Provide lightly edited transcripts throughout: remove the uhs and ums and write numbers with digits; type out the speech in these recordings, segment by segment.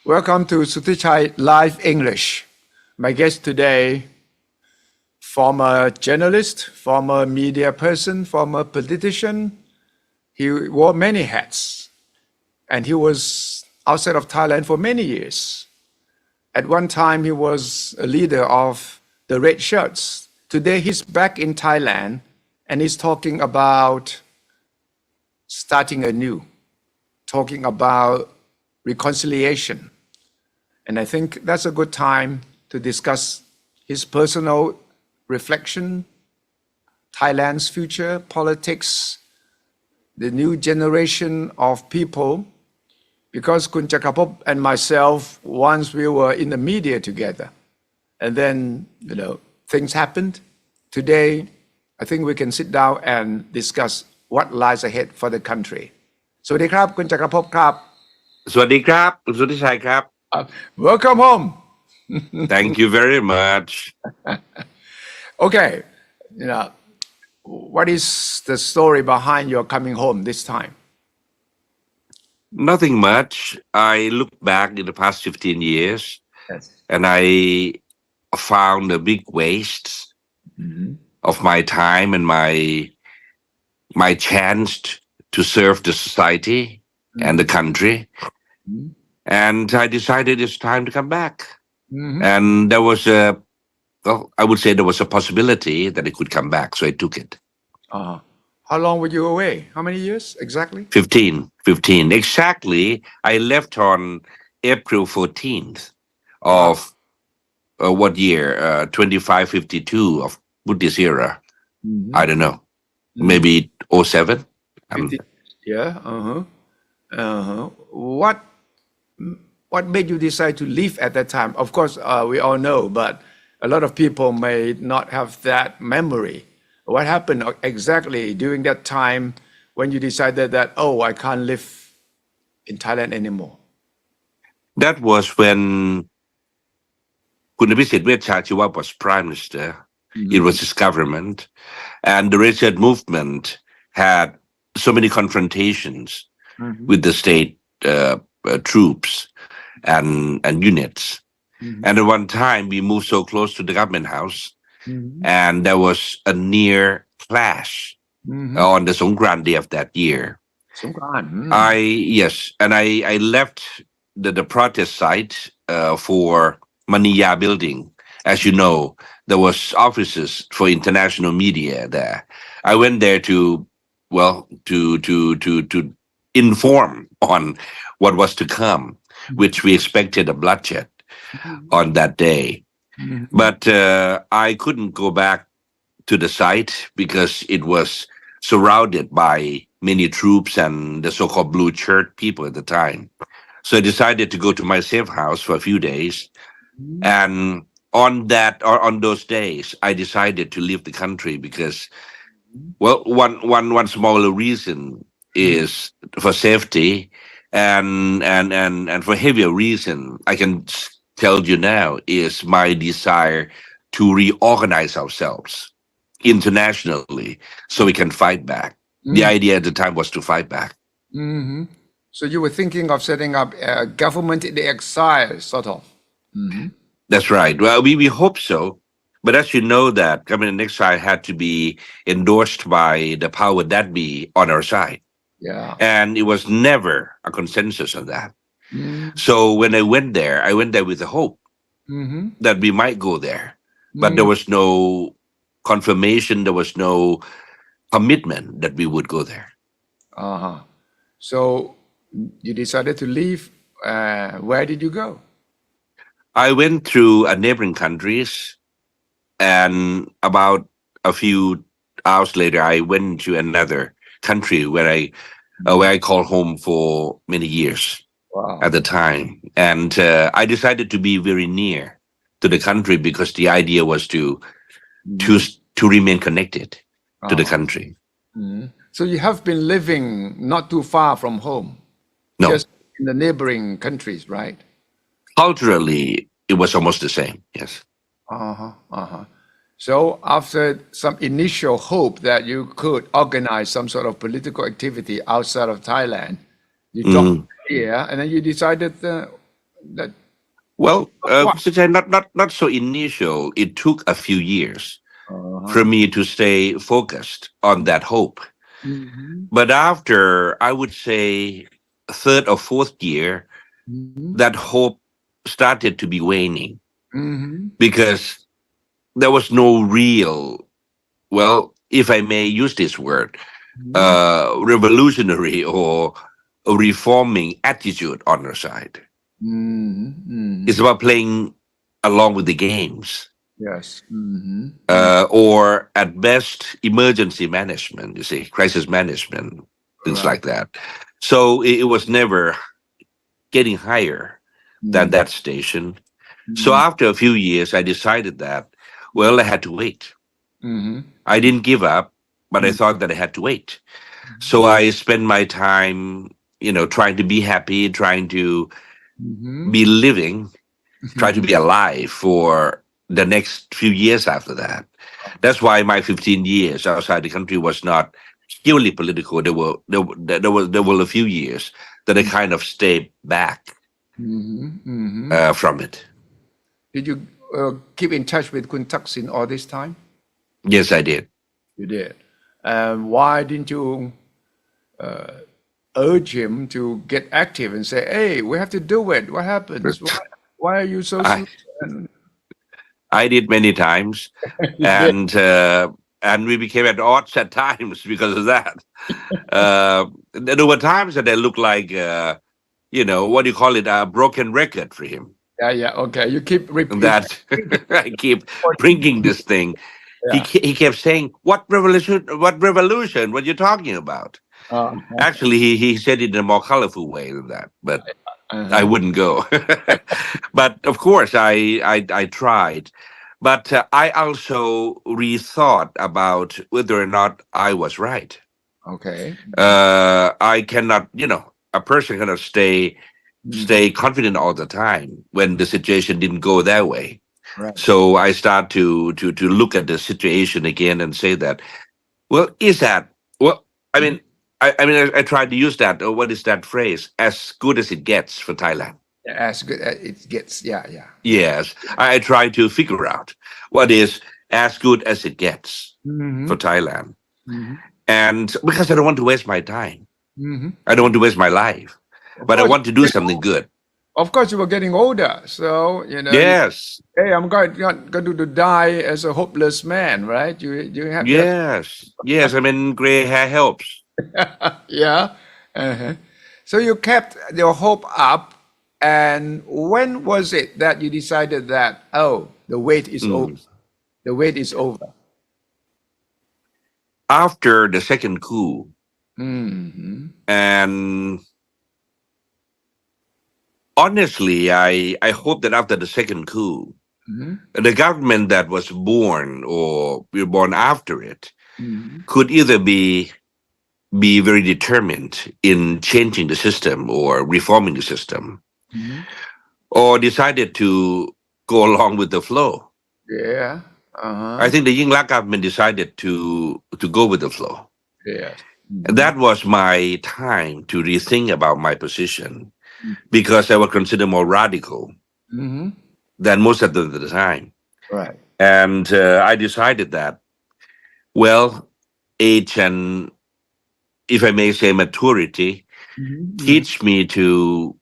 Welcome to Suthichai Live English. My guest today, former journalist, former media person, former politician. He wore many hats and he was outside of Thailand for many years. At one time, he was a leader of the Red Shirts. Today, he's back in Thailand and he's talking about starting anew, talking about reconciliation. And I think that's a good time to discuss his personal reflection, Thailand's future, politics, the new generation of people. Because Kun Chakkrapob and myself, once we were in the media together, and then, things happened. Today, I think we can sit down and discuss what lies ahead for the country. สวัสดีครับคุณจักรภพครับ สวัสดีครับคุณสุทธิชัยครับ Welcome home. Thank you very much. Okay, what is the story behind your coming home this time? Nothing much. I look back in the past 15 years and I found a big waste of my time and my chance to serve the society and the country. And I decided it's time to come back. And there was I would say there was a possibility that I could come back, so I took it. How long were you away? How many years exactly? 15. Exactly. I left on April 14th of what year? 2552 of Buddhist era. I don't know. Maybe 07. Yeah. What made you decide to leave at that time? Of course, we all know, but a lot of people may not have that memory. What happened exactly during that time when you decided that, I can't live in Thailand anymore? That was when Kun Abhisit Vejchajiwa was prime minister. It was his government. And the Red Shirt movement had so many confrontations with the state troops and units. And at one time, we moved so close to the government house. And there was a near clash on the Songkran day of that year. Songkran. I left the protest site for Maniya building. As you know, there was offices for international media there. I went there to inform on what was to come, which we expected a bloodshed on that day. But I couldn't go back to the site because it was surrounded by many troops and the so-called blue shirt people at the time. So I decided to go to my safe house for a few days. And on those days, I decided to leave the country because, one smaller reason is for safety and for heavier reason, I can tell you now, is my desire to reorganize ourselves internationally so we can fight back. The idea at the time was to fight back. So you were thinking of setting up a government in the exile, sort of. That's right. Well, we hope so. But as you know, that government in exile had to be endorsed by the power that be on our side. Yeah. And it was never a consensus on that. So when I went there with the hope that we might go there. But there was no confirmation, there was no commitment that we would go there. So you decided to leave. Where did you go? I went through neighboring countries, and about a few hours later, I went to another country where I called home for many years. Wow. At the time. And I decided to be very near to the country because the idea was to remain connected to the country. So you have been living not too far from home? No. Just in the neighboring countries, right? Culturally, it was almost the same, yes. So after some initial hope that you could organize some sort of political activity outside of Thailand, you dropped here and then you decided That Well, what? Suthichai, not so initial. It took a few years for Uh-huh. me to stay focused on that hope. Mm-hmm. But after, I would say, third or fourth year, Mm-hmm. that hope started to be waning Mm-hmm. because there was no real, well, if I may use this word, revolutionary or a reforming attitude on our side. Mm-hmm. It's Mm-hmm. about playing along with the games, Yes. Mm-hmm. Mm-hmm. or at best, emergency management, you see, crisis management, things Right. like that. So it was never getting higher than Mm-hmm. that station. So after a few years, I decided that, well, I had to wait. Mm-hmm. I didn't give up, but I Mm-hmm. thought that I had to wait. So I spent my time, trying to be happy, trying to Mm-hmm. be living, try to Mm-hmm. be alive for the next few years after that. That's why my 15 years outside the country was not purely political. There were a few years that I kind of stayed back Mm-hmm. Mm-hmm. from it. Did you keep in touch with Kun Thaksin all this time? Yes, I did. You did. Why didn't you urge him to get active and say, "Hey, we have to do it. What happens? Why are you so I slow?" And I did many times, you did. and we became at odds at times because of that. There were times that I looked like what do you call it, a broken record for him. Yeah, yeah. Okay. You keep repeat. That I keep bringing this thing. Yeah. He kept saying, "What revolution? What revolution? What you talking about?" Uh, Actually, he said it in a more colorful way than that, but I uh-huh. wouldn't go. But of course, I tried. But I also rethought about whether or not I was right. Okay. I cannot, a person cannot Mhm. stay confident all the time when the situation didn't go that way. Right. So I start to look at the situation again and say that, well, is that, well, I mean, I tried to use that. What is that phrase? As good as it gets for Thailand. As good as it gets. Yeah, yeah, yeah. Yes, I try to figure out what is as good as it gets Mm-hmm. for Thailand, Mm-hmm. and because I don't want to waste my time, Mm-hmm. I don't want to waste my life, Of but I course, want to do something good. you were getting older, so Yes, hey, I'm not going to die as a hopeless man, right? You have that. yes, yes. I mean, gray hair helps. Yeah. Uh-huh. So you kept your hope up, and when was it that you decided that, oh, the wait is over? Mm. The wait is over. After the second coup, Mm-hmm. and honestly, I hope that after the second coup, Mm-hmm. the government that was born or we were born after it Mm-hmm. could either be very determined in changing the system or reforming the system, Mm-hmm. or decided to go along with the flow. Yeah. I Uh-huh. think the Yingluck government decided to go with the flow. Yes. And Mm-hmm. that was my time to rethink about my position because I was considered more radical Mm-hmm. than most of the time. Right. And I decided that, well, age and, if I may say, maturity Mm-hmm. teach me to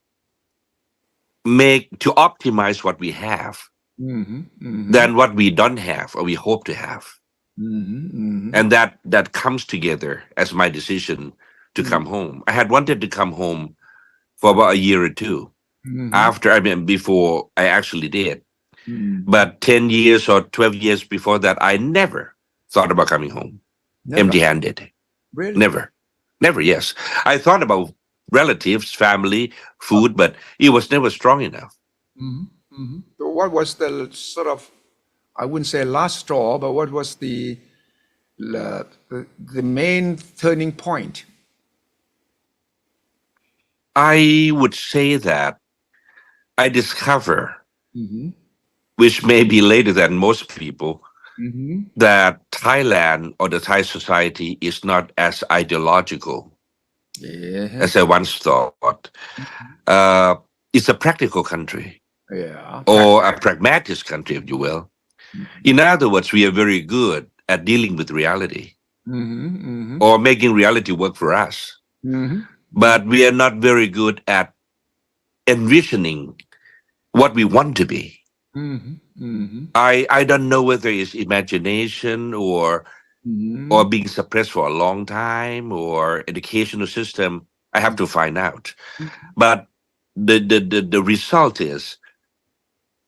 optimize what we have Mm-hmm. Mm-hmm. than what we don't have or we hope to have. Mm-hmm. Mm-hmm. And that comes together as my decision to come home. I had wanted to come home for about a year or two Mm-hmm. before I actually did. Mm-hmm. But 10 years or 12 years before that, I never thought about coming home Never. empty handed. Really? Never. Never, yes. I thought about relatives, family, food, but it was never strong enough. Mm-hmm. Mm-hmm. So what was the sort of, I wouldn't say last straw, but what was the main turning point? I would say that I discover, Mm-hmm. which may be later than most people, Mm-hmm. that Thailand or the Thai society is not as ideological Yeah. as I once thought. Uh, it's a practical country Yeah. or a pragmatist country, if you will. In other words, we are very good at dealing with reality or making reality work for us. But we are not very good at envisioning what we want to be. I don't know whether it's imagination or being suppressed for a long time or educational system. I have to find out. But the result is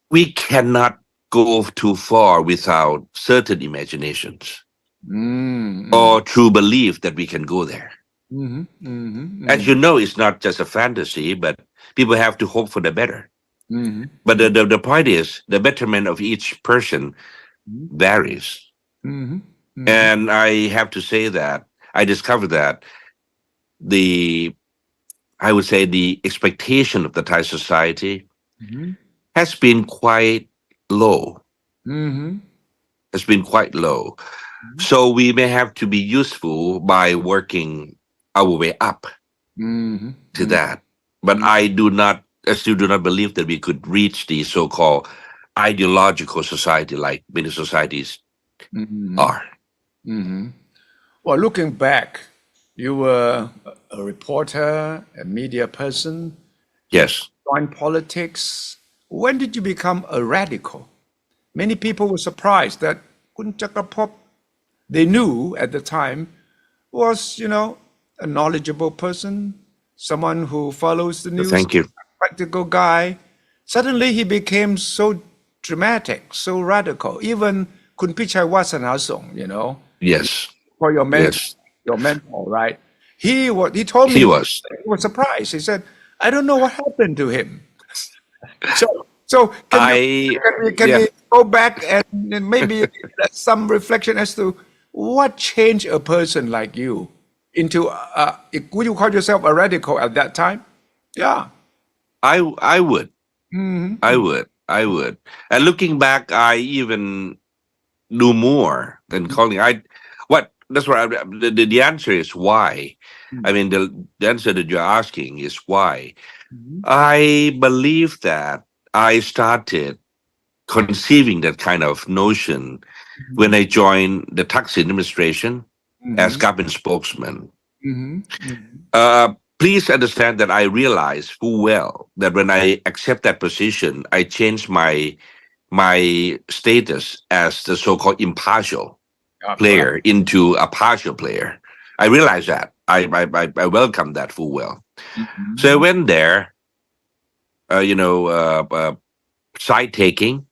we cannot go too far without certain imaginations or true belief that we can go there. As you know, it's not just a fantasy, but people have to hope for the better. But the point is, the betterment of each person varies. And I have to say that I discovered that I would say the expectation of the Thai society has been quite low. Has been quite low. So we may have to be useful by working our way up to that. But I still do not believe that we could reach the so-called ideological society like many societies are. Well, looking back, you were a reporter, a media person, Yes. joined politics. When did you become a radical? Many people were surprised that Kun Chakkrapob, they knew at the time, was, a knowledgeable person, someone who follows the news, Thank you. practical guy. Suddenly he became so dramatic, so radical. Even Kun Pichai Wasanasong, Yes. for your mentor, Yes. right? He told me He was. he was surprised. He said, "I don't know what happened to him." So can we go back and maybe some reflection as to what changed a person like you into would you call yourself a radical at that time? Yeah. I would. I would. And looking back, I even do more than calling. That's what the answer is why. I mean, the answer that you're asking is why. I believe that I started conceiving that kind of notion when I joined the Thaksin administration as government spokesman. Please understand that I realize full well that when I accept that position, I change my status as the so-called impartial player into a partial player. I realize that. I welcome that full well. So I went there, side taken,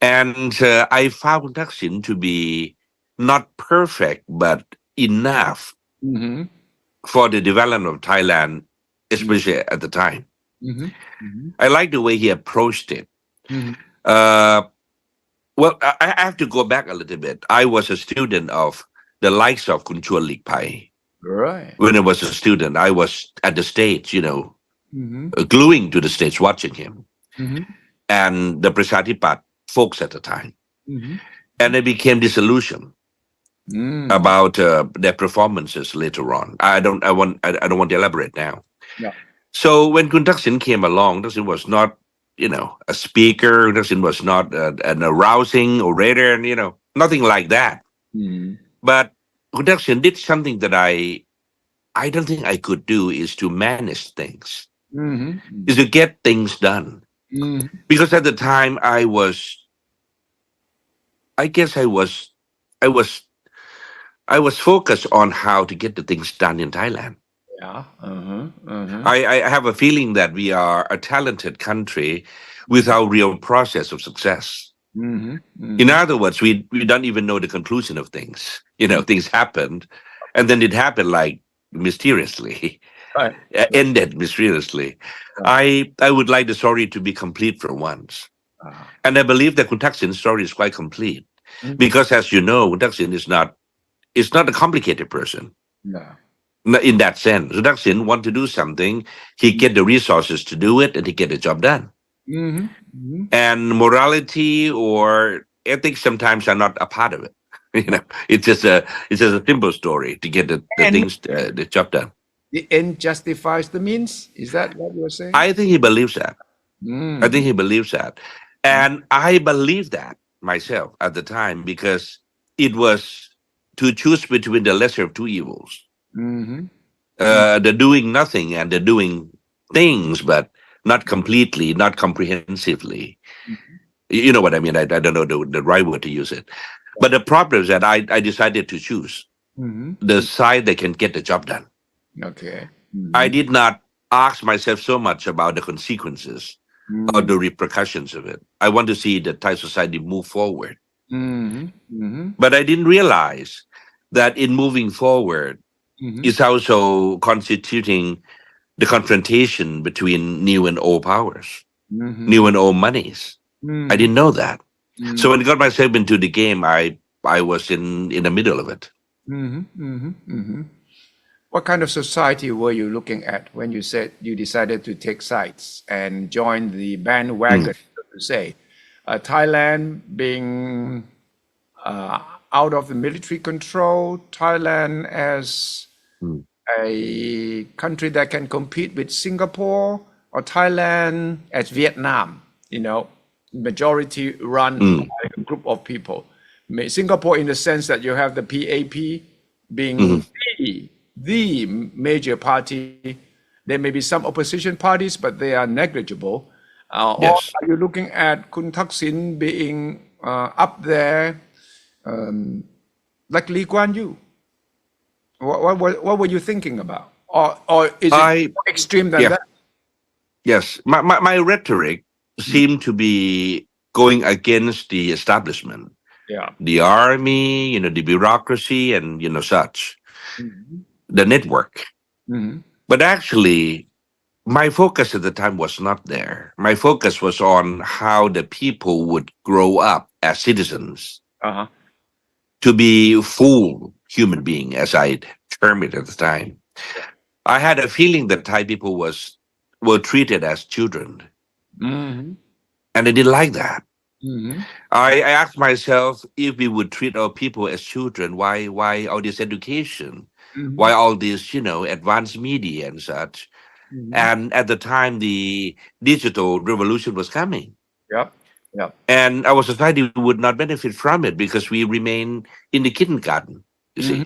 and I found Thaksin to be not perfect, but enough for the development of Thailand, especially at the time. I like the way he approached it. Well, I have to go back a little bit. I was a student of the likes of Kun Chua Lik Pai. Right. When I was a student, I was at the stage, gluing to the stage, watching him. And the Prasadipat folks at the time. And I became disillusioned about their performances later on. I don't want to elaborate now. Yeah. So when Kun Thaksin came along, Thaksin was not, a speaker. Thaksin was not an arousing orator, and nothing like that. But Kun Thaksin did something that I don't think I could do, is to manage things, is to get things done. Because at the time I was focused on how to get the things done in Thailand. Yeah. I have a feeling that we are a talented country without real process of success. In other words, we don't even know the conclusion of things. Things happened, and then it happened like mysteriously, Right. ended mysteriously. I would like the story to be complete for once. And I believe that Kun Thaksin's story is quite complete. Because as you know, Kun Thaksin is not a complicated person. Yeah. In that sense. So Thaksin want to do something, he get the resources to do it, and he get the job done. And morality or ethics sometimes are not a part of it. It's just a simple story to get the job done. the end justifies the means. Is that what you're saying? I think he believes that. Mm. I think he believes that. And I believed that myself at the time because it was to choose between the lesser of two evils, Mhm. the doing nothing and the doing things, but not completely, not comprehensively. You know what I mean? I don't know the right word to use it. But the problem is that I decided to choose Mhm. the side that can get the job done. Okay. I did not ask myself so much about the consequences or the repercussions of it. I want to see the Thai society move forward. Mhm. Mhm. But I didn't realize that in moving forward Mhm. is also constituting the confrontation between new and old powers, new Mhm. and old monies. I Mhm. didn't know that. Mhm. So when I got myself into the game, I was in the middle of it. Mhm. Mhm. Mhm. What kind of society were you looking at when you said you decided to take sides and join the bandwagon, Mm, so to say? Thailand being uh, out of the military control, Thailand as mm, a country that can compete with Singapore, or Thailand as Vietnam, majority run mm, by a group of people. Singapore, in the sense that you have the PAP being mhm. the major party. There may be some opposition parties, but they are negligible. Or Yes. are you looking at Kun Thaksin being up there, like Lee Kuan Yew? What were you thinking about? Or is it I more extreme than Yeah. that? Yes. My rhetoric seemed to be going against the establishment, Yeah. the army, the bureaucracy, and such, Mhm. the network. Mhm. But actually, my focus at the time was not there. My focus was on how the people would grow up as citizens Uh-huh. to be full human being, as I termed it at the time. Yeah. I had a feeling that Thai people were treated as children, Mhm. and I didn't like that. Mhm. I asked myself, if we would treat our people as children, why all this education, why Mhm. all this advanced media and such. Mhm. And at the time, the digital revolution was coming, Yep. Yep. and our society would not benefit from it because we remain in the kindergarten. You Mhm. see,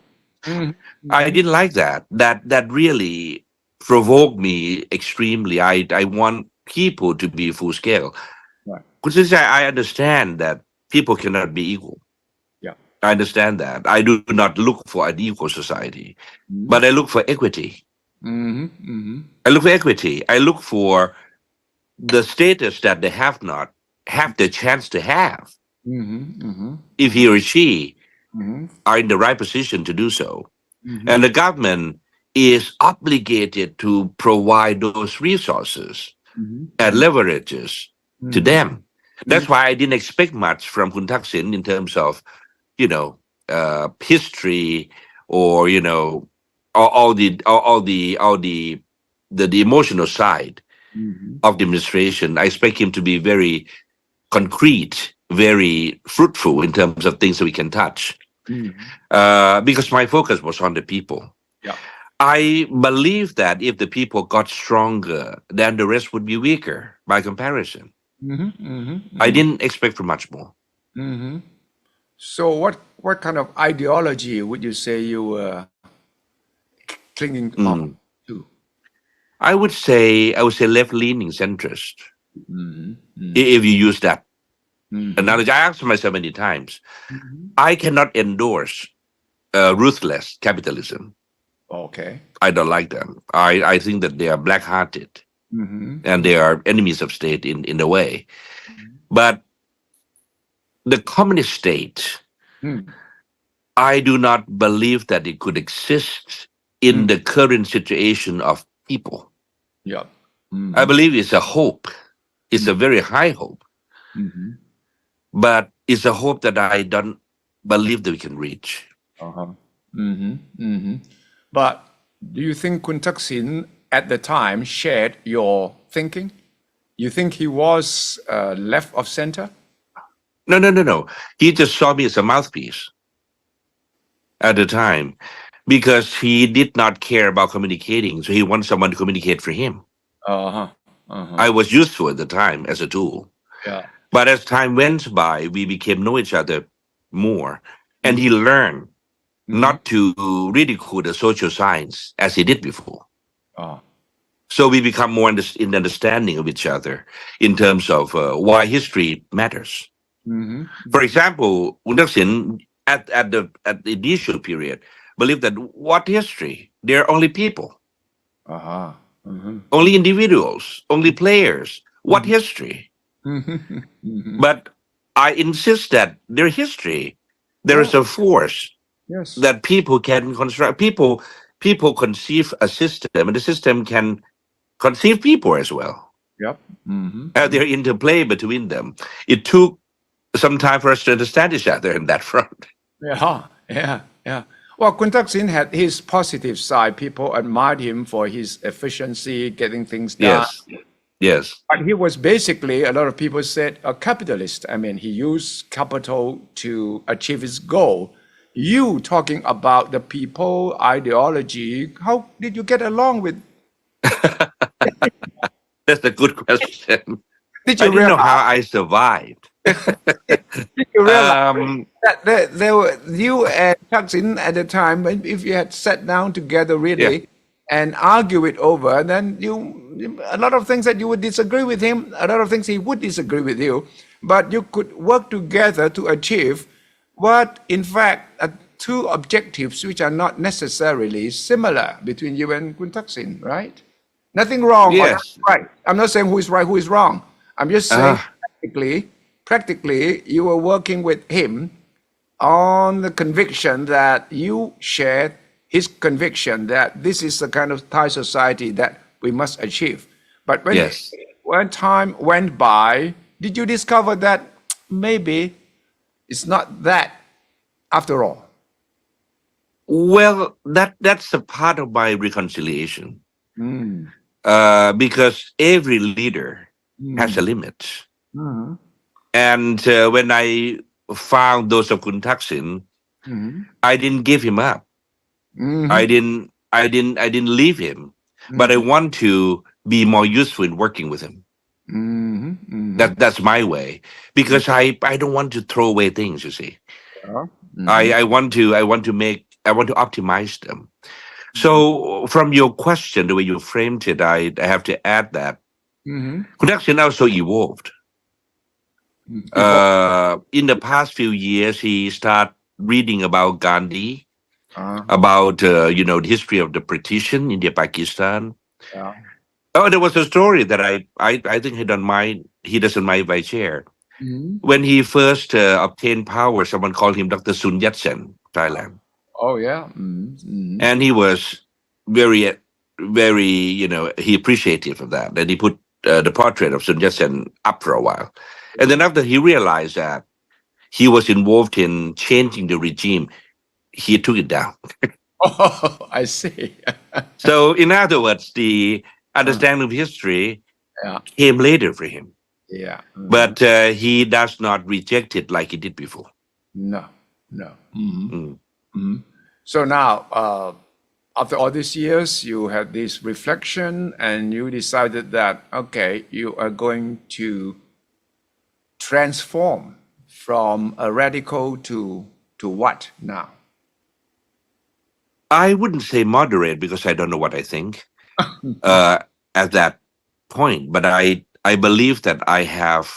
Mhm. I Mhm. didn't like that. That really provoked me extremely. I want people to be full scale. Right. Because I understand that people cannot be equal. Yeah. I understand that. I do not look for an equal society, Mhm. but I look for equity. Mhm. Mhm. I look for equity. I look for the status that they have not have the chance to have Mhm. Mhm. if he or she Mhm. are in the right position to do so. Mhm. And the government is obligated to provide those resources Mhm. and leverages to Mhm. them. That's why I didn't expect much from Kun Thaksin in terms of, history or, all the emotional side Mhm. of the administration. I expect him to be very concrete, very fruitful in terms of things that we can touch. Mhm. Because my focus was on the people. Yeah. I believe that if the people got stronger, then the rest would be weaker by comparison. Mhm. Mhm. I Mhm. didn't expect for much more. Mhm. So what kind of ideology would you say you were clinging on Mm. to? I would say left-leaning centrist. If you use that Mhm. analogy, I asked myself many times, Mhm. I cannot endorse ruthless capitalism. Okay. I don't like them. I think that they are black-hearted and Mhm. they are enemies of state in a way. But the communist state, Mhm. I do not believe that it could exist Mm. in the current situation of people. Yeah. I Mhm. believe it's a hope. It's a very high hope, Mhm. but it's a hope that I don't believe that we can reach. Uh-huh. Mhm. Mhm. But do you think Kun Thaksin at the time shared your thinking? You think he was left of center? No, no, no, no. He just saw me as a mouthpiece at the time. because he did not care about communicating. So he wanted someone to communicate for him. Uh-huh. Uh-huh. I was useful at the time as a tool. Yeah. But as time went by, we became know each other more. And he learned not to ridicule the social science as he did before. Oh. So we become more in understanding of each other in terms of why history matters. For example, Ung Tak Sin at the initial period believed that what history? They're only people, Uh-huh. only individuals, only players. What history? But I insist that their history, there Yeah. is a force Yes. that people can construct. People conceive a system, and the system can conceive people as well. Yep. Their interplay between them. It took some time for us to understand each other in that front. Yeah. Yeah. Yeah. Well, Kun Thaksin had his positive side. People admired him for his efficiency, getting things done. Yes, yes, But he was basically, a lot of people said, a capitalist. I mean, he used capital to achieve his goal. You talking about the people, ideology, how did you get along with? that's a good question. Did I you didn't know realize? how I survived. Did you realize Um, that there were you and Thaksin at the time, when if you had sat down together really and argue it over, then a lot of things that you would disagree with him, a lot of things he would disagree with you, but you could work together to achieve what, in fact, are two objectives which are not necessarily similar between you and Kun Thaksin, right? Nothing wrong or yes. nothing right. I'm not saying who is right, who is wrong. I'm just saying Ah, practically, you were working with him on the conviction that you shared his conviction that this is the kind of Thai society that we must achieve. But yes. when time went by, did you discover that maybe it's not that after all? Well, that's a part of my reconciliation. Because every leader has a limit. And when I found those of Kun Thaksin, I didn't give him up. I didn't leave him, but I want to be more useful in working with him. That's my way, because I don't want to throw away things. You see, I want to optimize them. So from your question, the way you framed it, I have to add that Kun Thaksin also evolved. In the past few years, he started reading about Gandhi, about the history of the partition, India Pakistan. Oh, there was a story that I think he doesn't mind if I share. When he first obtained power, someone called him Dr. Sun Yat-sen, Thailand, Oh yeah. and he was very, very he appreciative of that. And he put the portrait of Sun Yat-sen up for a while, and then after he realized that he was involved in changing the regime, he took it down. Oh, I see. So, in other words, the understanding of history Yeah. came later for him, Yeah. but he does not reject it like he did before. No. No. Mm. So now, after all these years, you had this reflection and you decided that, okay, you are going to transform from a radical to what now? I wouldn't say moderate because I don't know what I think at that point, but I believe that I have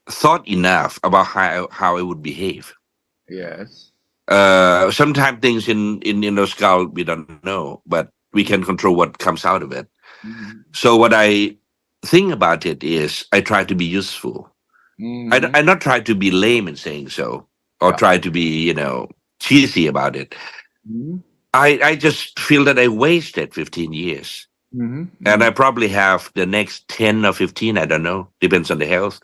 thought enough about how I would behave. Yes. Sometimes things in those skull we don't know, but we can control what comes out of it. So what I think about it is I try to be useful. I not try to be lame in saying so, or try to be cheesy about it. I just feel that I wasted 15 years. And I probably have the next 10 or 15, I don't know, depends on the health.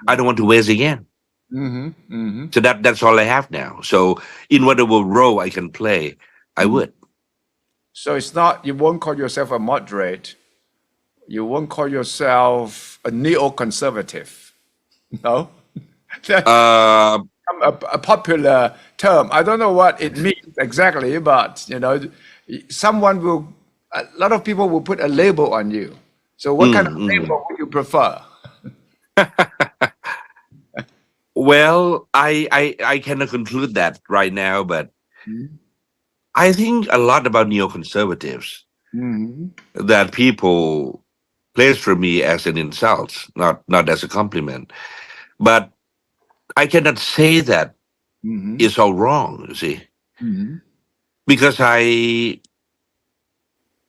I don't want to waste again. So that's all I have now. So in whatever role I can play, I would. So it's not, you won't call yourself a moderate. You won't call yourself a neoconservative. No? Uh, a popular term. I don't know what it means exactly, but someone will. A lot of people will put a label on you. So, what kind of label would you prefer? Well, I cannot conclude that right now, but I think a lot about neoconservatives that people place for me as an insult, not as a compliment. But I cannot say that it's all wrong, you see, because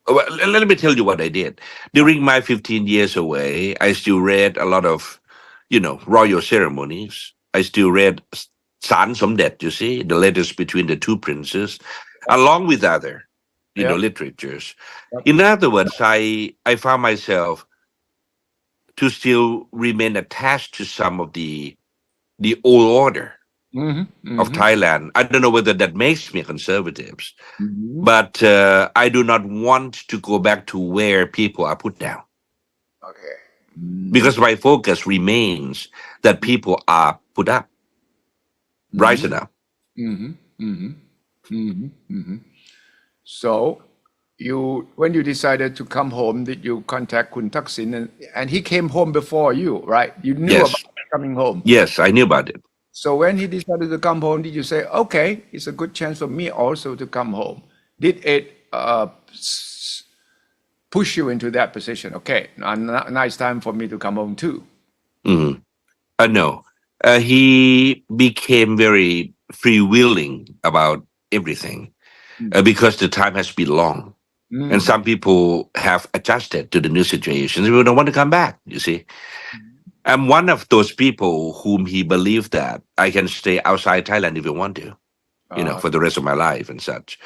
let me tell you what I did. During my 15 years away, I still read a lot of, royal ceremonies. I still read San Somdet, you see, the letters between the two princes, along with other, Yeah. literatures. Yep. In other words, I found myself to still remain attached to some of the old order of Thailand. I don't know whether that makes me a conservative, but I do not want to go back to where people are put down. Okay. Because my focus remains that people are put up, rising up. So, when you decided to come home, did you contact Kun Thaksin, and he came home before you, right? You knew Yes. about coming home. Yes, I knew about it. So when he decided to come home, did you say, "Okay, it's a good chance for me also to come home"? Did it push you into that position? Okay, a nice time for me to come home too. No. He became very freewheeling about everything because the time has been long. And some people have adjusted to the new situation. They don't want to come back, you see. I'm one of those people whom he believed that I can stay outside Thailand if I want to, for the rest of my life and such.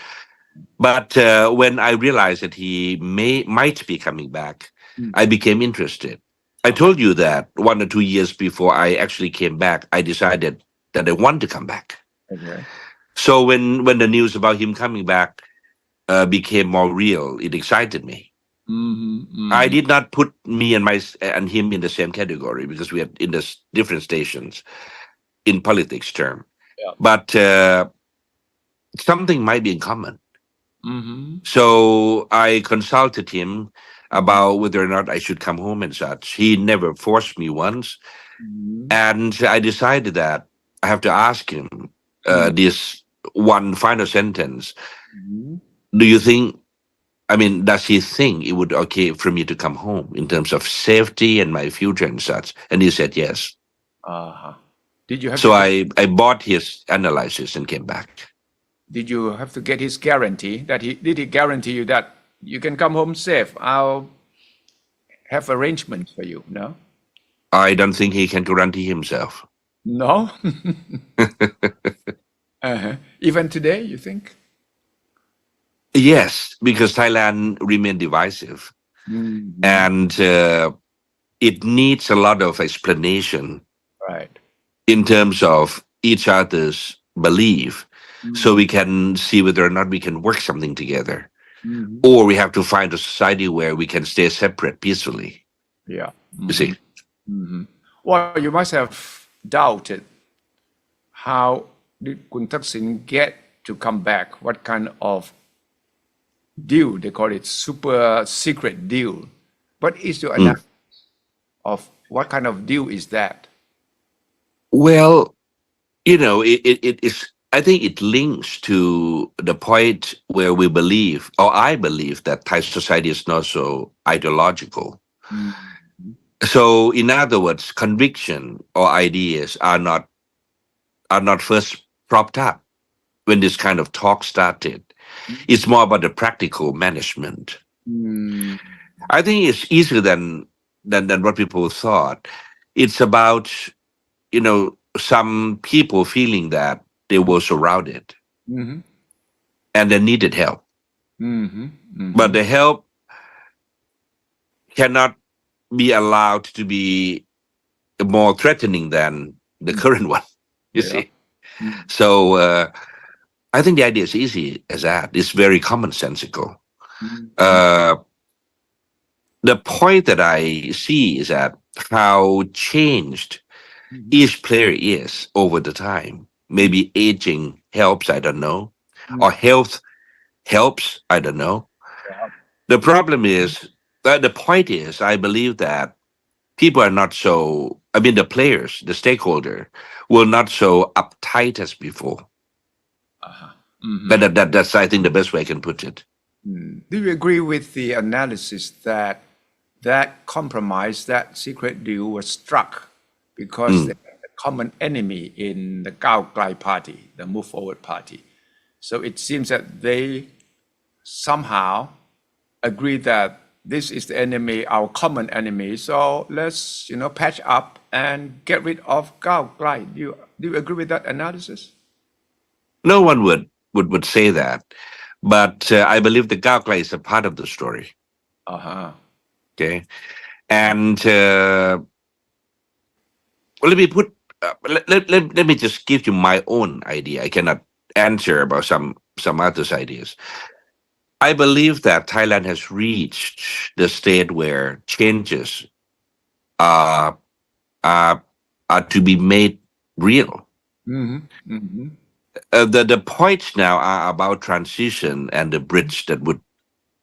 But when I realized that he might be coming back, I became interested. I told you that 1 or 2 years before I actually came back, I decided that I want to come back. Okay. So when the news about him coming back became more real, it excited me. I did not put me and him in the same category because we are in the different stations in politics term. Yeah. But something might be in common. So I consulted him about whether or not I should come home and such. He never forced me once. And I decided that I have to ask him this one final sentence. Do you think, does he think it would be okay for me to come home in terms of safety and my future and such? And he said yes. Did you have So to I bought his analysis and came back. Did you have to get his guarantee that did he guarantee you that you can come home safe? I'll have arrangements for you. No? I don't think he can guarantee himself. No? Even today, you think? Yes, because Thailand remained divisive. And it needs a lot of explanation Right. in terms of each other's belief so we can see whether or not we can work something together. Or we have to find a society where we can stay separate peacefully. Yeah. You see? Well, you must have doubted how did Kun Thaksin get to come back? What kind of deal? They call it super secret deal. What is your analysis of what kind of deal is that? Well, it is. I think it links to the point where we believe, or I believe, that Thai society is not so ideological. So, in other words, conviction or ideas are not first propped up when this kind of talk started. It's more about the practical management. I think it's easier than what people thought. It's about some people feeling that they were surrounded and they needed help. But the help cannot be allowed to be more threatening than the current one, you see. So I think the idea is easy as that. It's very commonsensical. The point that I see is that how changed each player is over the time. Maybe aging helps, I don't know, or health helps, I don't know. Yeah. The problem is, the point is, I believe that people are not so, I mean, the players, the stakeholder, will not so uptight as before. That's, I think, the best way I can put it. Do you agree with the analysis that that compromise, that secret deal was struck because they had a common enemy in the Gao Glai party, the Move Forward party? So it seems that they somehow agree that this is the enemy, our common enemy. So let's, patch up and get rid of Gao Glai. Do you agree with that analysis? No one would say that, but I believe the Gaokla is a part of the story. Uh-huh. Okay, and well, let me put let me just give you my own idea. I cannot answer about some others' ideas. I believe that Thailand has reached the state where changes are are, are to be made real. The points now are about transition and the bridge that would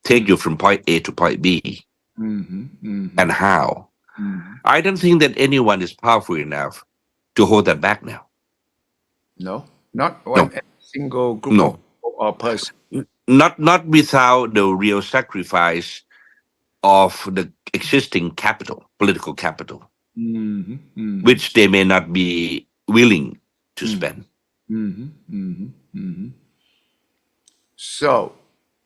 take you from point A to point B, and how. I don't think that anyone is powerful enough to hold that back now. No, not No, one single group of no, or person. not without the real sacrifice of the existing capital, political capital, which they may not be willing to spend. So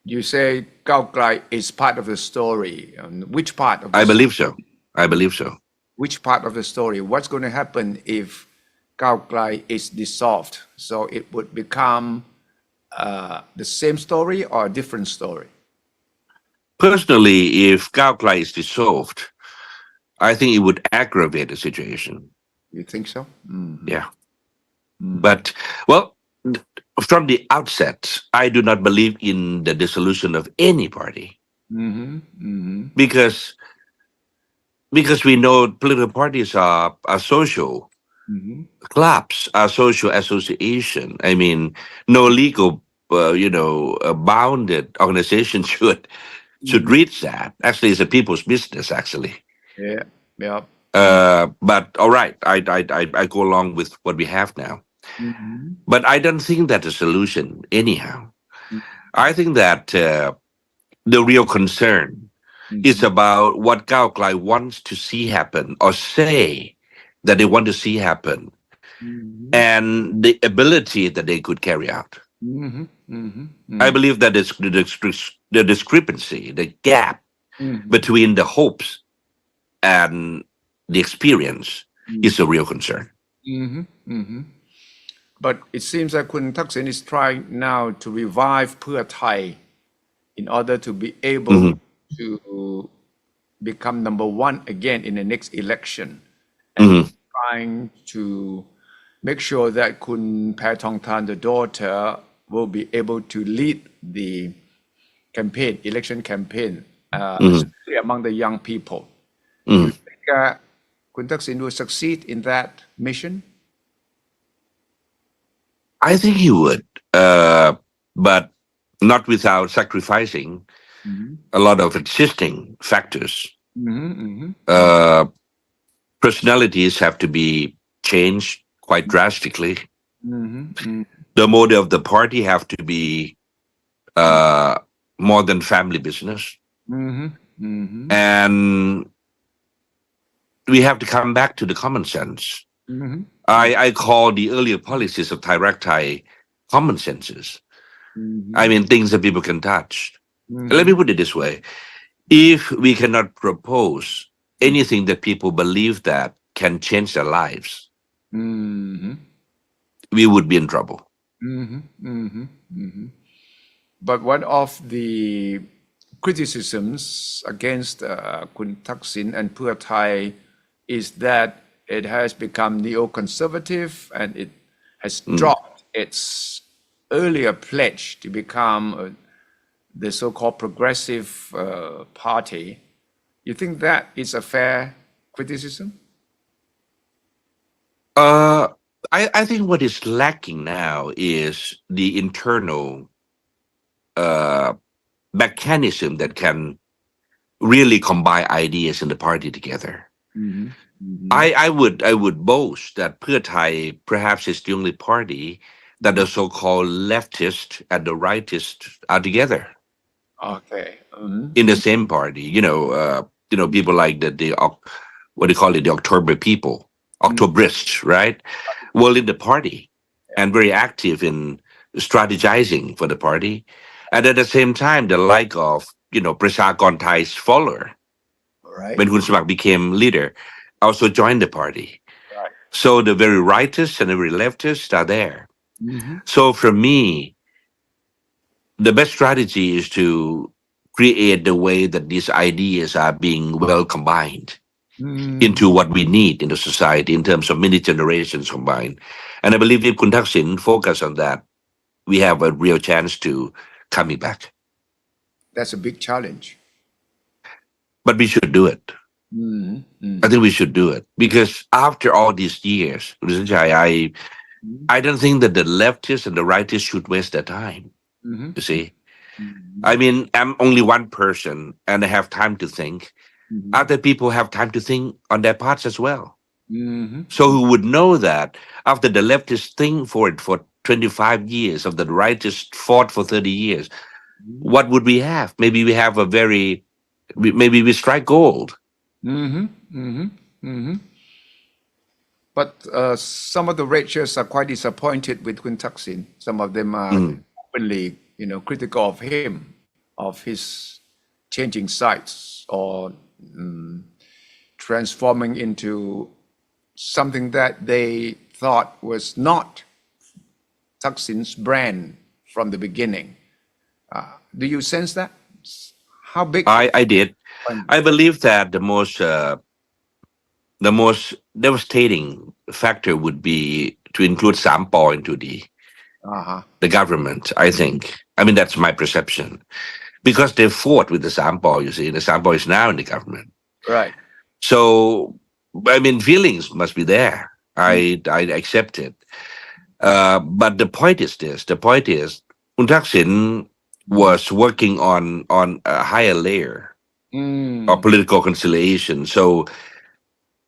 you say Gao Glai is part of the story. Which part of I the believe so. I believe so. which part of the story? What's going to happen if Gao Glai is dissolved? So it would become the same story or a different story? Personally, if Gaokla is dissolved, I think it would aggravate the situation. You think so? Yeah. But, well, from the outset, I do not believe in the dissolution of any party because we know political parties are social clubs, are social association. I mean, no legal, bounded organization should reach that. Actually, it's a people's business. Actually, Yeah, yeah. but all right, I go along with what we have now. But I don't think that's a solution anyhow. I think that the real concern is about what Gao Klai wants to see happen or say that they want to see happen and the ability that they could carry out. I believe that is the discrepancy, the gap between the hopes and the experience is a real concern. But it seems that Kun Thaksin is trying now to revive Pheu Thai in order to be able to become number one again in the next election. And trying to make sure that Kun Pae Thong Tan, the daughter, will be able to lead the campaign, election campaign, especially among the young people. You think Kun Thaksin will succeed in that mission? I think he would, but not without sacrificing a lot of existing factors. Personalities have to be changed quite drastically. The model of the party have to be more than family business. And we have to come back to the common sense. I call the earlier policies of Thai Thai common senses. I mean, things that people can touch. Let me put it this way. If we cannot propose anything that people believe that can change their lives, we would be in trouble. But one of the criticisms against Kun Thaksin and Pheu Thai is that it has become neoconservative and it has dropped its earlier pledge to become the so-called progressive party. You think that is a fair criticism? Uh, I think what is lacking now is the internal uh, mechanism that can really combine ideas in the party together. Mhm. Mhm. I would boast that Pheu Thai perhaps is the only party that the so-called leftist and the rightist are together Okay. Mhm. in the same party. People like what do you call it, the October people, Mhm. Octobrists, right? Well, in the party and very active in strategizing for the party, and at the same time, the like of Prasakon Thai's follower Right. when Hun Smak became leader, also joined the party. Right. So the very rightists and the very leftists are there. Mhm. So for me, the best strategy is to create the way that these ideas are being well combined Mhm. into what we need in the society in terms of many generations combined. And I believe if Kun Thaksin focus on that, we have a real chance to coming back. That's a big challenge. But we should do it. Mhm. I Mhm. think we should do it because after all these years, Suthichai, I don't think that the leftists and the rightists should waste their time. Mhm. You see, Mhm. I mean, I'm only one person and I have time to think. Mhm. Other people have time to think on their parts as well. Mhm. So who would know that after the leftists think for it for 25 years, of the rightists fought for 30 years, Mhm. what would we have? Maybe we have maybe we strike gold. Mhm. Mhm. Mhm. But some of the Rachels are quite disappointed with Kun Thaksin. Some of them are Mm. openly, critical of him, of his changing sides or transforming into something that they thought was not Thaksin's brand from the beginning. Do you sense that? How big? I did. I believe that the most devastating factor would be to include Sampo into Uh-huh. the government. I think. I mean, that's my perception because they fought with the Sampo. You see, the Sampo is now in the government. Right. So, I mean, feelings must be there. I accept it. But the point is this: the point is, Kun Thaksin was working on a higher layer of Mm. political conciliation. So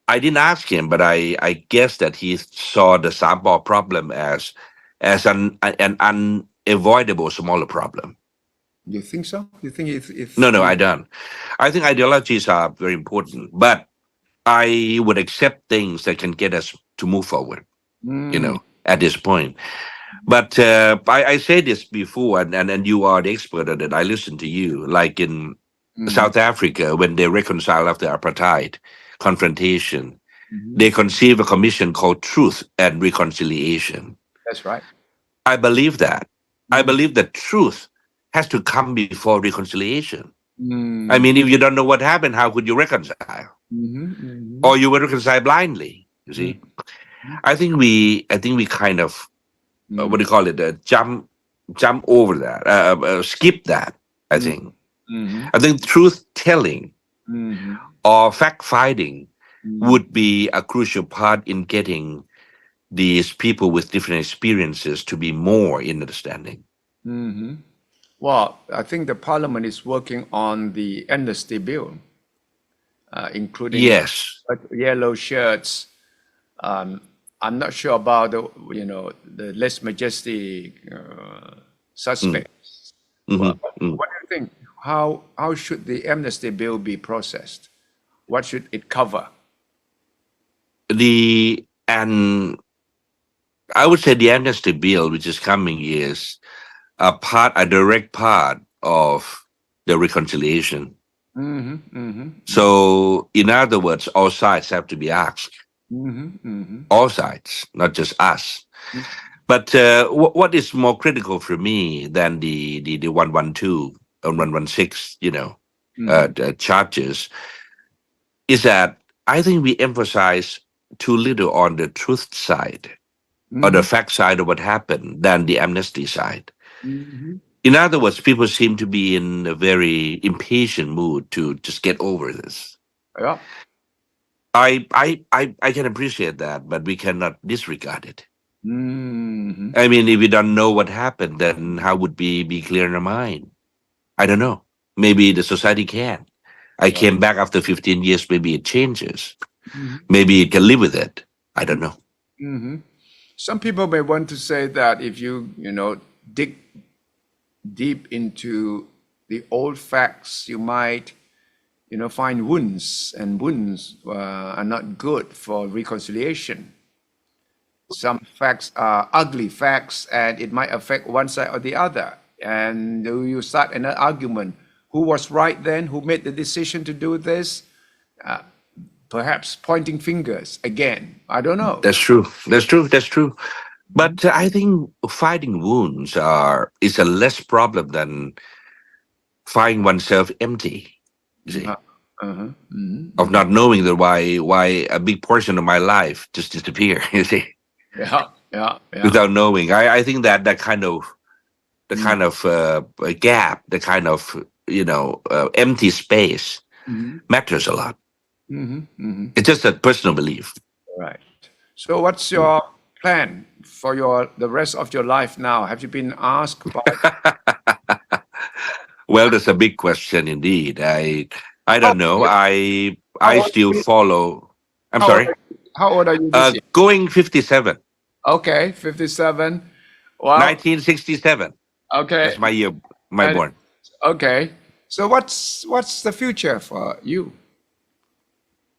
I didn't ask him, but I guess that he saw the Sampo problem as an unavoidable smaller problem. You think so? You think if No, I don't. I think ideologies are very important, but I would accept things that can get us to move forward, Mm. at this point. But I said this before, and you are the expert on it. I listened to you, like in Mm. South Africa, when they reconcile after apartheid confrontation, Mhm. they conceive a commission called Truth and Reconciliation. That's right. I believe that. I Mm. believe that truth has to come before reconciliation. I Mm. mean, if you don't know what happened, how could you reconcile? Mhm. Mhm. Or you will reconcile blindly. You Mm. see, I think we kind of what Mm. do you call it? Jump over that, skip that. I Mm. think. Mhm. I think truth telling Mhm. or fact finding Mm. would be a crucial part in getting these people with different experiences to be more in understanding. Mhm. Well, I think the parliament is working on the amnesty bill, including Yes. yellow shirts. Um, I'm not sure about the less majesty Mm, suspects. hmm Well, mm. what do you think? How should the amnesty bill be processed? What should it cover? And I would say the amnesty bill, which is coming, is a direct part of the reconciliation. Mm-hmm, mm-hmm, So, in other words, all sides have to be asked. mm-hmm, mm-hmm, All sides, not just us. But what is more critical for me than the 112 and 116, mm-hmm, the charges, is that I think we emphasize too little on the truth side or the mm-hmm, fact side of what happened than the amnesty side. mm-hmm. In other words, people seem to be in a very impatient mood to just get over this. Yeah. I can appreciate that, but we cannot disregard it. Mhm. I mean, if we don't know what happened, then how would we be clear in our mind? I don't know. Maybe the society can. I came back after 15 years. Maybe it changes. Mhm. Maybe it can live with it. I don't know. Mhm. Some people may want to say that if you dig deep into the old facts, you might find wounds, and wounds are not good for reconciliation. Some facts are ugly facts, and it might affect one side or the other. And you start an argument. Who was right then? Who made the decision to do this? Perhaps pointing fingers again. I don't know. That's true. That's true. That's true. But I think fighting wounds is a less problem than finding oneself empty. You see, Uh-huh. of not knowing that why a big portion of my life just disappeared. You see, Yeah. without knowing. I think that kind of gap, the kind of empty space matters a lot. It's just a personal belief. Right. So, what's your plan for the rest of your life now? Have you been asked by? Well, that's a big question indeed. I How, don't know. how I old still are you? follow. I'm How old sorry. are you, how old are you this year? Going 57, Okay, 57. Well, 1967. okay, That's my year, my and born. okay. So, what's the future for you?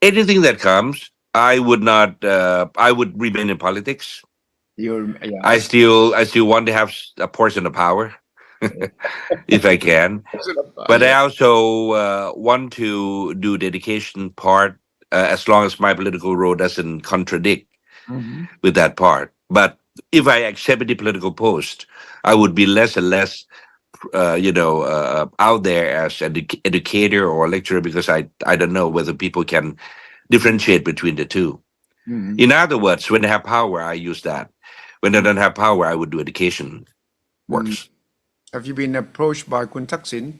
Anything that comes, I would not. I would remain in politics. I see. I still want to have a portion of power, if I can. But I Yeah. also want to do the education part, as long as my political role doesn't contradict Mhm. with that part. But if I accept the political post, I would be less and less, out there as an educator or lecturer, because I don't know whether people can differentiate between the two. Mhm. In other words, when I have power, I use that. When I don't have power, I would do education Mm. works. Have you been approached by Kun Thaksin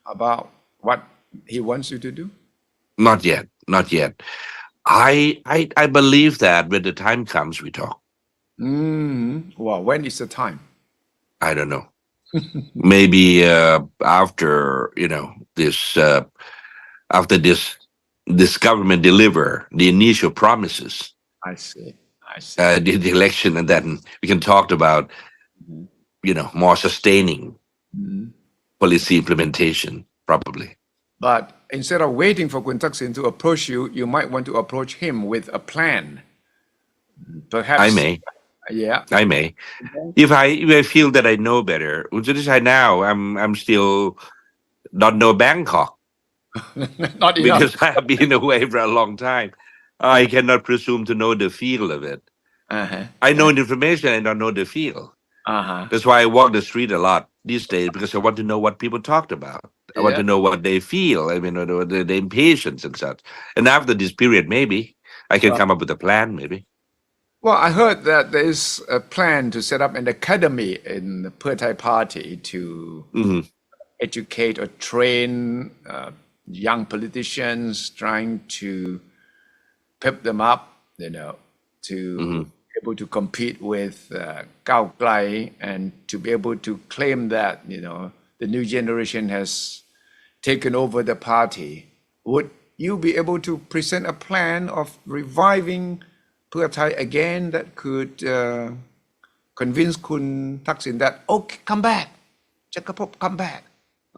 about what he wants you to do? Not yet, not yet. I believe that when the time comes, we talk. Well, when is the time? I don't know. Maybe after after this government deliver the initial promises, I see. I see. the election, and then we can talk about more sustaining Mhm. policy implementation, probably. But instead of waiting for Kun Thaksin to approach you, you might want to approach him with a plan. I Perhaps, may, yeah. I may, if I feel that I know better. Until now, I'm still not know Bangkok Not enough. because I have been away for a long time. I cannot presume to know the feel of it. Uh-huh. I know the information, I don't know the feel. Uh-huh. That's why I walk the street a lot these days, because I want to know what people talked about. I want Yeah. to know what they feel. I mean, the impatience and such. And after this period, maybe I can come up with a plan. Maybe. Well, I heard that there is a plan to set up an academy in the Pheu Thai party to Hmm. educate or train young politicians, trying to pep them up, to Hmm. be able to compete with Cao Klai, and to be able to claim that, the new generation has taken over the party. Would you be able to present a plan of reviving Pheu Thai again that could convince Kun Thaksin that, okay, come back, Chakkrapob, come back?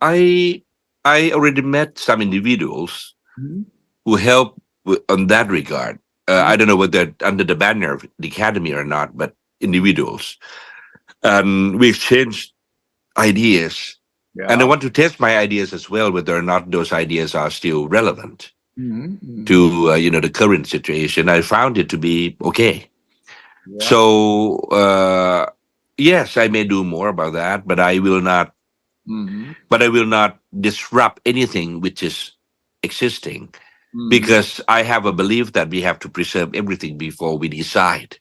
I I already met some individuals Mhm. who help on that regard. I don't know whether under the banner of the academy or not, but individuals, and we exchanged ideas. And I Yeah. want to test my ideas as well, whether or not those ideas are still relevant Mhm, mhm. to the current situation. I found it to be okay. Yeah. So yes, I may do more about that, but I will not. Mhm, But I will not disrupt anything which is existing, mhm, because I have a belief that we have to preserve everything before we decide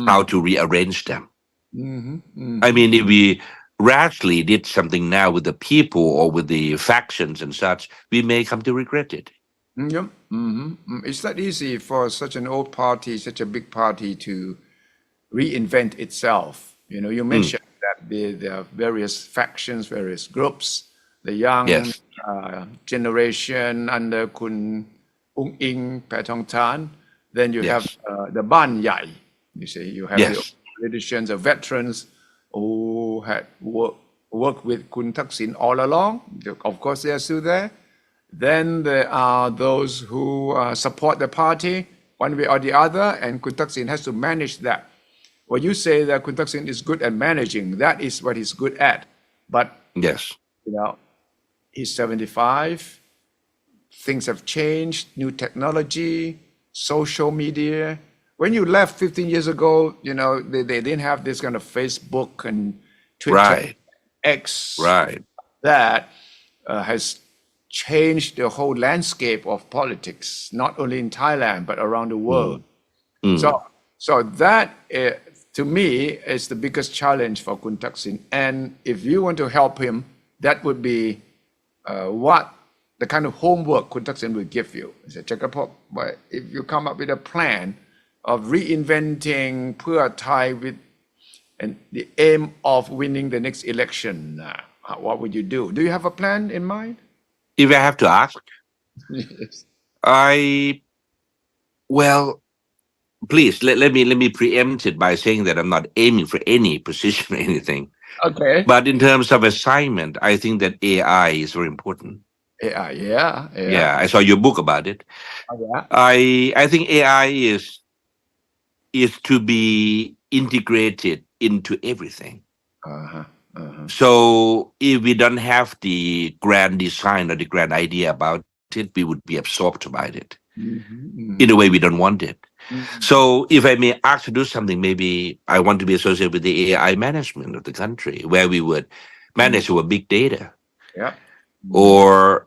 how mhm, to rearrange them. mhm, I mhm. mean, if we rashly did something now with the people or with the factions and such, we may come to regret it. Yep. It's not easy for such an old party, such a big party to reinvent itself. You mentioned that there are various factions, various groups, the young Yes, generation under Kun Ung Ing Petongtan. Then you have yes, the Ban Yai. You see, you have the yes, politicians, the veterans who had worked with Kun Thaksin all along. Of course, they are still there. Then there are those who support the party one way or the other, and Kun Thaksin has to manage that. Well, you say that Kun Thaksin is good at managing. That is what he's good at. But, yes, you know, he's 75. Things have changed, new technology, social media. When you left 15 years ago, they didn't have this kind of Facebook and Twitter, right, X, right. that has changed the whole landscape of politics, not only in Thailand, but around the world. Mm. So that, to me, is the biggest challenge for Kun Thaksin. And if you want to help him, that would be what the kind of homework Kun Thaksin will give you. He said, Chakkrapob, but if you come up with a plan of reinventing Pheu Thai with and the aim of winning the next election, what would you do? Do you have a plan in mind? If I have to ask, Yes. I well, please let me preempt it by saying that I'm not aiming for any position or anything. Okay. But in terms of assignment, I think that AI is very important. Yeah, yeah, yeah. Yeah, I saw your book about it. Yeah. I think AI is to be integrated into everything. Uh-huh. Uh-huh. So if we don't have the grand design or the grand idea about it, we would be absorbed by it in a way we don't want it. So if I may ask to do something, maybe I want to be associated with the AI management of the country, where we would manage our big data. Yeah. Or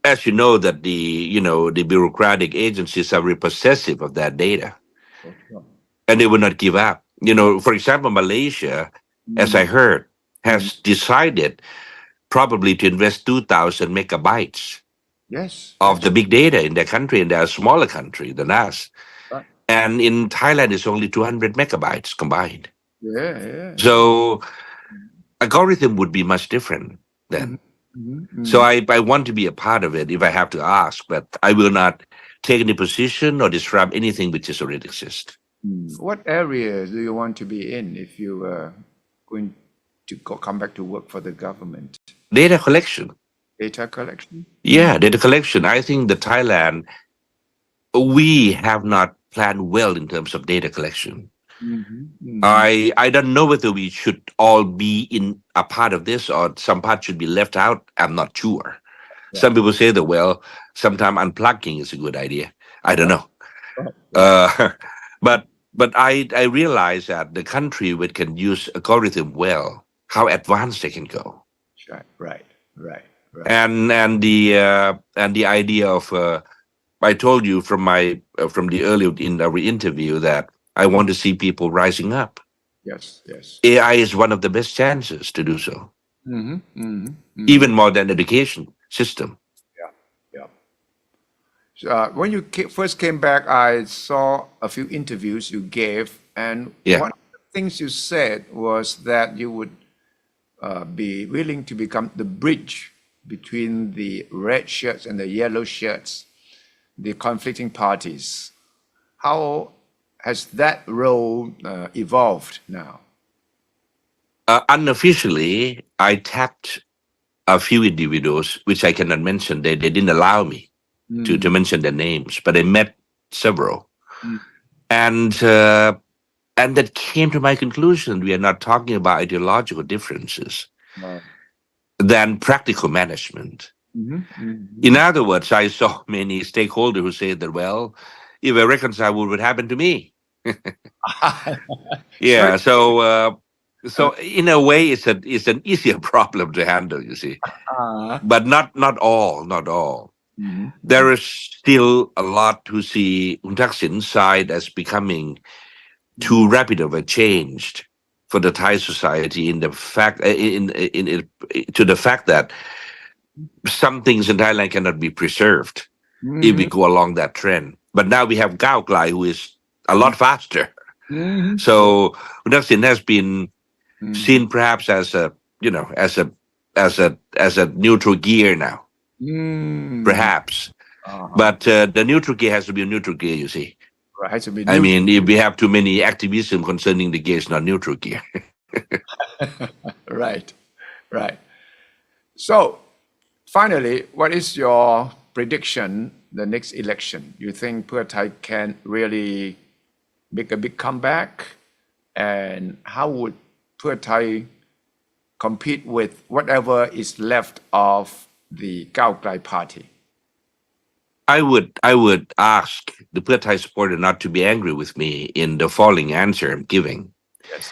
as you know that the bureaucratic agencies are very possessive of that data, For sure. and they will not give up. For example, Malaysia, as I heard, has decided probably to invest 2,000 megabytes Yes, of the yes. big data in their country, and they're a smaller country than us. Right. And in Thailand, it's only 200 megabytes combined. Yeah, yeah, yeah. So algorithm would be much different then. So I want to be a part of it if I have to ask, but I will not take any position or disrupt anything which is already exists. What area do you want to be in if you were going to come back to work for the government? Data collection. Data collection? Yeah, data collection. I think that Thailand, we have not planned well in terms of data collection. I don't know whether we should all be in a part of this or some part should be left out. I'm not sure. Yeah. Some people say that, well, sometimes unplugging is a good idea. I don't know. Right. But I realize that the country which can use algorithm well, how advanced they can go. Right. And the idea of I told you from the earlier in our interview that I want to see people rising up. Yes, yes. AI is one of the best chances to do so, even more than education system. Yeah. So, when you first came back, I saw a few interviews you gave, and Yeah. one of the things you said was that you would be willing to become the bridge between the red shirts and the yellow shirts, the conflicting parties. How has that role evolved now? Unofficially, I tapped a few individuals, which I cannot mention. They didn't allow me to mention their names, but I met several. And that came to my conclusion. We are not talking about ideological differences than practical management. In other words, I saw many stakeholders who said that, well, if I reconcile, what would happen to me? Yeah. So in a way, it's an easier problem to handle, you see. But not all. There is still a lot who see Kun Thaksin's side as becoming too rapid of a change for the Thai society in the fact to the fact that some things in Thailand cannot be preserved. if we go along that trend. But now we have Gao Glai, who is a lot faster. So Thaksin has been seen perhaps as a, as a neutral gear now, perhaps. But the neutral gear has to be a neutral gear, you see. Right, has to be I mean, if we have too many activism concerning the gear, it's not neutral gear. Right, right. So, finally, what is your prediction the next election? You think Pheu Thai can really make a big comeback? And how would Pheu Thai compete with whatever is left of the Gao Glai party? I would ask the Pheu Thai supporter not to be angry with me in the following answer I'm giving. Yes.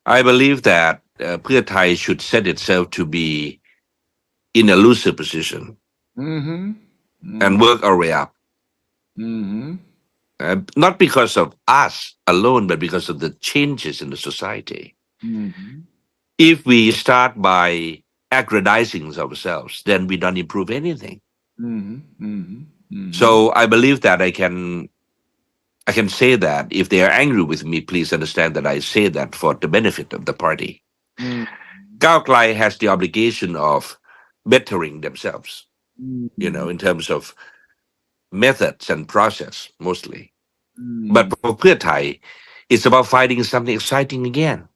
I believe that Pheu Thai should set itself to be in a loser position and work our way up. Not because of us alone, but because of the changes in the society. If we start by aggrandizing ourselves, then we don't improve anything. So I believe that I can say that. If they are angry with me, please understand that I say that for the benefit of the party. Gao Glai has the obligation of bettering themselves, in terms of methods and process mostly. But for Pheu Thai, it's about finding something exciting again.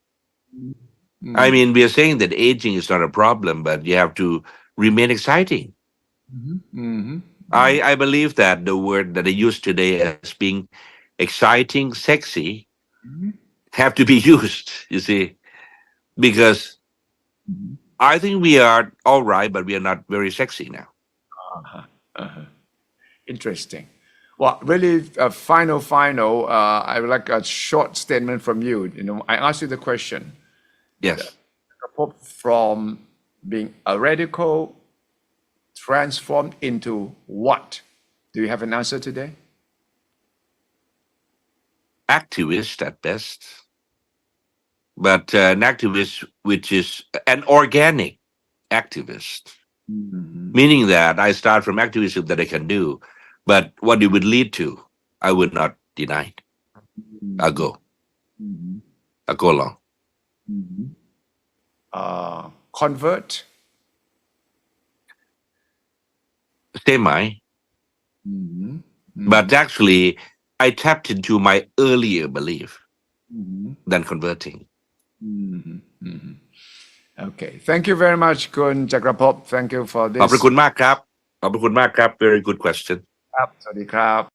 I mean, we are saying that aging is not a problem, but you have to remain exciting. I believe that the word that I use today as being exciting, sexy, have to be used, you see, because I think we are all right, but we are not very sexy now. Interesting. Well, really, final. I would like a short statement from you. I asked you the question. Yes. From being a radical, transformed into what? Do you have an answer today? Activist at best, but an activist which is an organic activist, meaning that I start from activism that I can do, but what it would lead to, I would not deny it. I'll go along. Convert. Semi. But actually, I tapped into my earlier belief than converting. Okay. Thank you very much, Kun Chakkrapob. Thank you for this. ขอบพระคุณมากครับ Very good question. ครับ สวัสดีครับ